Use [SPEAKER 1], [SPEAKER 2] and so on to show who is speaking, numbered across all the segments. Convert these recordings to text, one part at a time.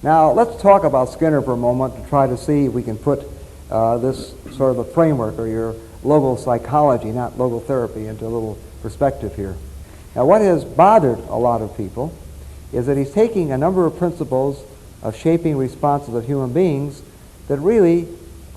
[SPEAKER 1] Now, let's talk about Skinner for a moment to try to see if we can put this sort of a framework or your logopsychology, not logotherapy, into a little perspective here. Now, what has bothered a lot of people is that he's taking a number of principles of shaping responses of human beings that really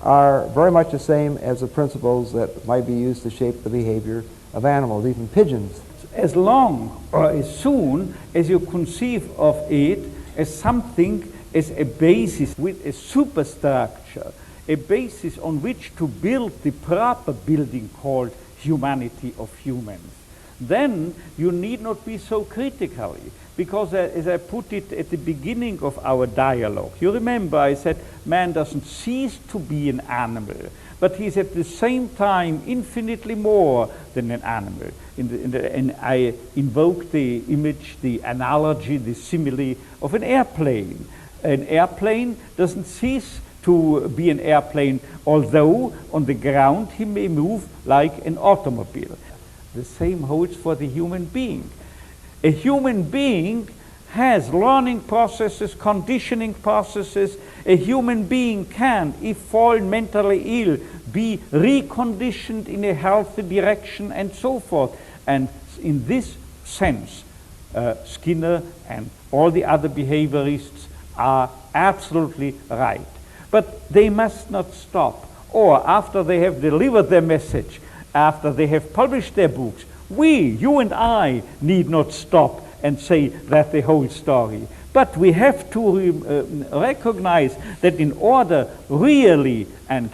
[SPEAKER 1] are very much the same as the principles that might be used to shape the behavior of animals, even pigeons.
[SPEAKER 2] As long or as soon as you conceive of it as something, as a basis with a superstructure, a basis on which to build the proper building called humanity of humans, then you need not be so critical. Because as I put it at the beginning of our dialogue, you remember I said man doesn't cease to be an animal, but he's at the same time infinitely more than an animal. And I invoke the image, the analogy, the simile of an airplane. An airplane doesn't cease to be an airplane, although on the ground he may move like an automobile. The same holds for the human being. A human being has learning processes, conditioning processes. A human being can, if fallen mentally ill, be reconditioned in a healthy direction and so forth. And in this sense, Skinner and all the other behaviorists are absolutely right. But they must not stop. Or after they have delivered their message, after they have published their books, we, you and I, need not stop and say that the whole story. But we have to recognize that in order really and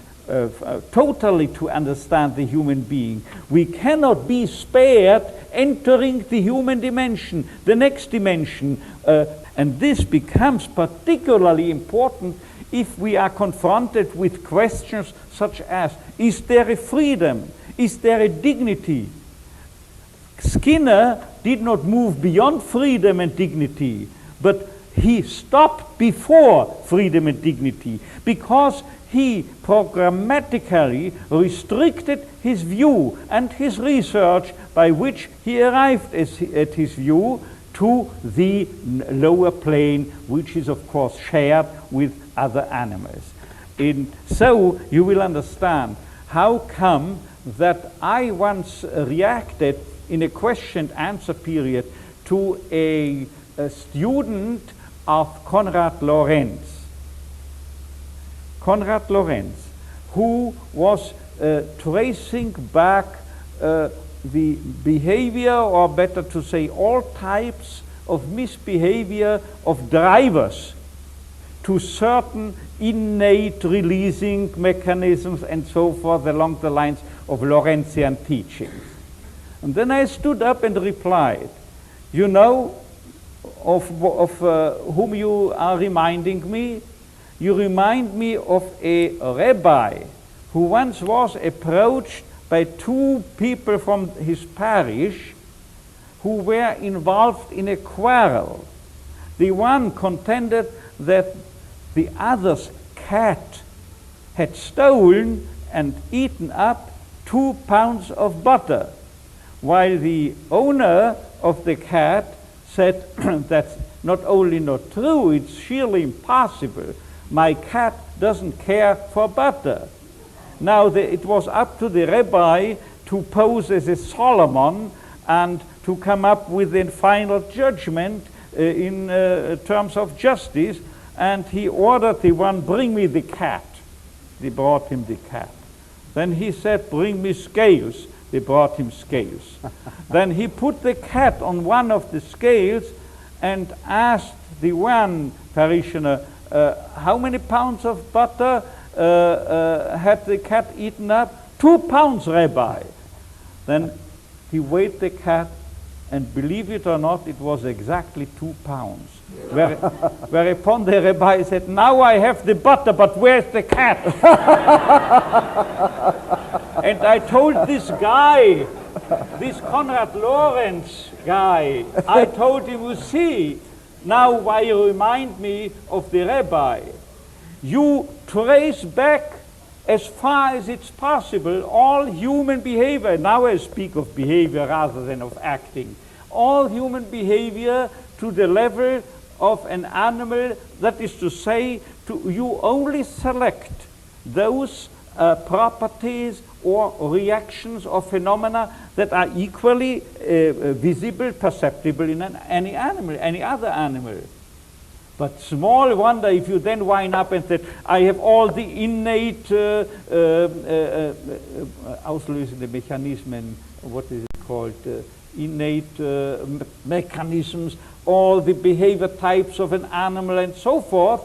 [SPEAKER 2] totally to understand the human being, we cannot be spared entering the human dimension, the next dimension. And this becomes particularly important if we are confronted with questions such as, is there a freedom? Is there a dignity? Skinner did not move beyond freedom and dignity, but he stopped before freedom and dignity because he programmatically restricted his view and his research by which he arrived at his view to the lower plane, which is of course shared with other animals. And so you will understand how come that I once reacted in a question-answer period to a student of Konrad Lorenz. Konrad Lorenz, who was tracing back the behavior, or better to say all types of misbehavior of drivers to certain innate releasing mechanisms and so forth along the lines of Lorentzian teachings. And then I stood up and replied, you know of whom you are reminding me? You remind me of a rabbi who once was approached by two people from his parish who were involved in a quarrel. The one contended that the other's cat had stolen and eaten up 2 pounds of butter, while the owner of the cat said, that's not only not true, it's sheerly impossible. My cat doesn't care for butter. Now it was up to the rabbi to pose as a Solomon and to come up with a final judgment in terms of justice, and he ordered the one, bring me the cat. They brought him the cat. Then he said, bring me scales. They brought him scales. Then he put the cat on one of the scales and asked the one parishioner, how many pounds of butter had the cat eaten up? 2 pounds, Rabbi. Then he weighed the cat, and believe it or not, it was exactly 2 pounds. Whereupon the rabbi said, now I have the butter, but where's the cat? And I told this guy, this Konrad Lorenz guy, I told him, you see, now why you remind me of the rabbi. You trace back as far as it's possible all human behavior. Now I speak of behavior rather than of acting. All human behavior to the level of an animal, that is to say, you only select those properties or reactions or phenomena that are equally visible, perceptible in any animal, any other animal. But small wonder if you then wind up and say, I have all the innate auslösende Mechanismen, what is it called, innate mechanisms, all the behavior types of an animal and so forth.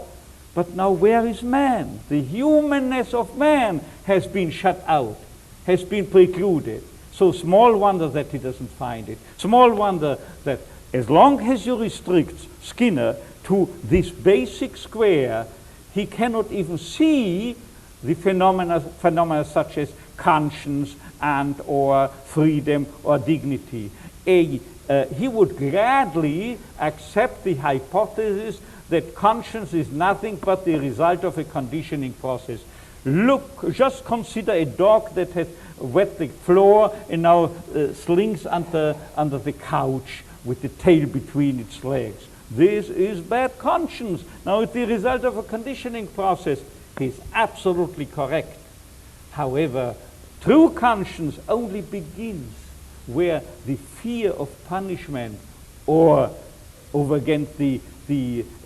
[SPEAKER 2] But now where is man? The humanness of man has been shut out, has been precluded. So small wonder that he doesn't find it. Small wonder that as long as you restrict Skinner to this basic square, he cannot even see the phenomena such as conscience and or freedom or dignity. He would gladly accept the hypothesis that conscience is nothing but the result of a conditioning process. Look, just consider a dog that has wet the floor and now slinks under the couch with the tail between its legs. This is bad conscience. Now it's the result of a conditioning process. He's absolutely correct. However, true conscience only begins where the fear of punishment or over against the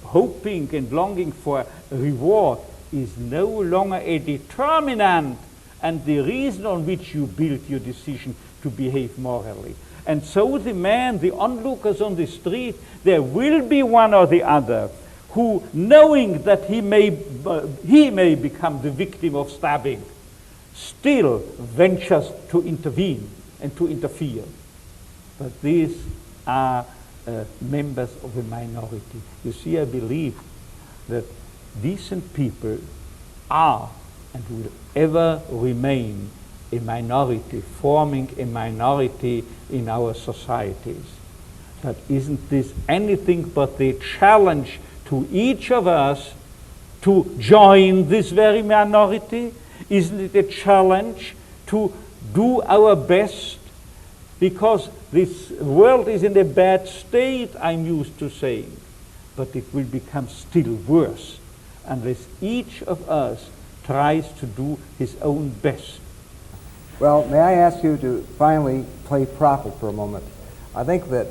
[SPEAKER 2] hoping and longing for reward is no longer a determinant and the reason on which you build your decision to behave morally. And so the man, the onlookers on the street, there will be one or the other who, knowing that he may become the victim of stabbing, still ventures to intervene and to interfere. But these are members of a minority. You see, I believe that decent people are and will ever remain a minority, forming a minority in our societies. But isn't this anything but the challenge to each of us to join this very minority? Isn't it a challenge to do our best? Because this world is in a bad state, I'm used to saying, but it will become still worse unless each of us tries to do his own best.
[SPEAKER 1] Well, may I ask you to finally play prophet for a moment? I think that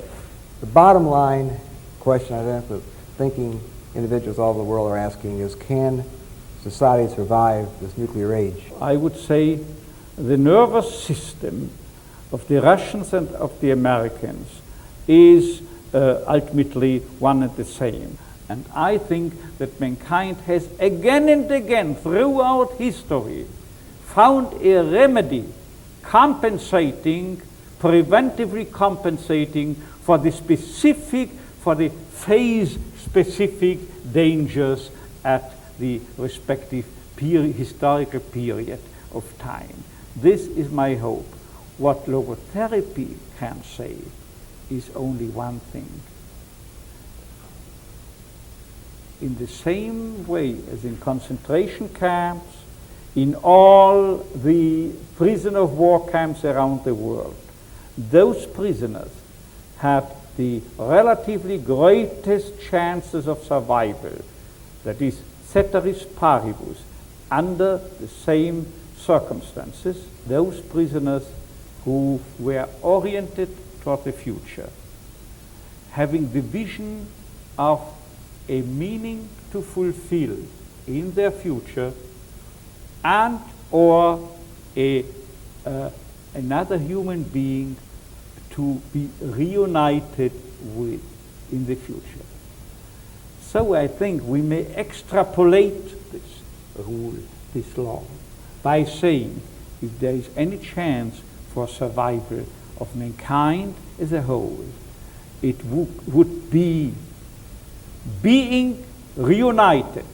[SPEAKER 1] the bottom line question I think that thinking individuals all over the world are asking is, can society survive this nuclear age?
[SPEAKER 2] I would say the nervous system of the Russians and of the Americans is ultimately one and the same. And I think that mankind has again and again throughout history found a remedy compensating, preventively compensating for the specific, for the phase-specific dangers at the respective historical period of time. This is my hope. What logotherapy can say is only one thing. In the same way as in concentration camps, in all the prisoner of war camps around the world, those prisoners have the relatively greatest chances of survival, that is, ceteris paribus, under the same circumstances, those prisoners who were oriented toward the future, having the vision of a meaning to fulfill in their future, and or another human being to be reunited with in the future. So I think we may extrapolate this rule, this law, by saying if there is any chance for survival of mankind as a whole, it would be being reunited,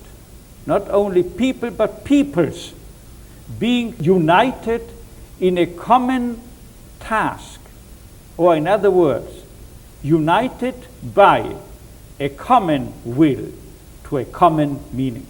[SPEAKER 2] not only people but peoples, being united in a common task, or in other words, united by a common will to a common meaning.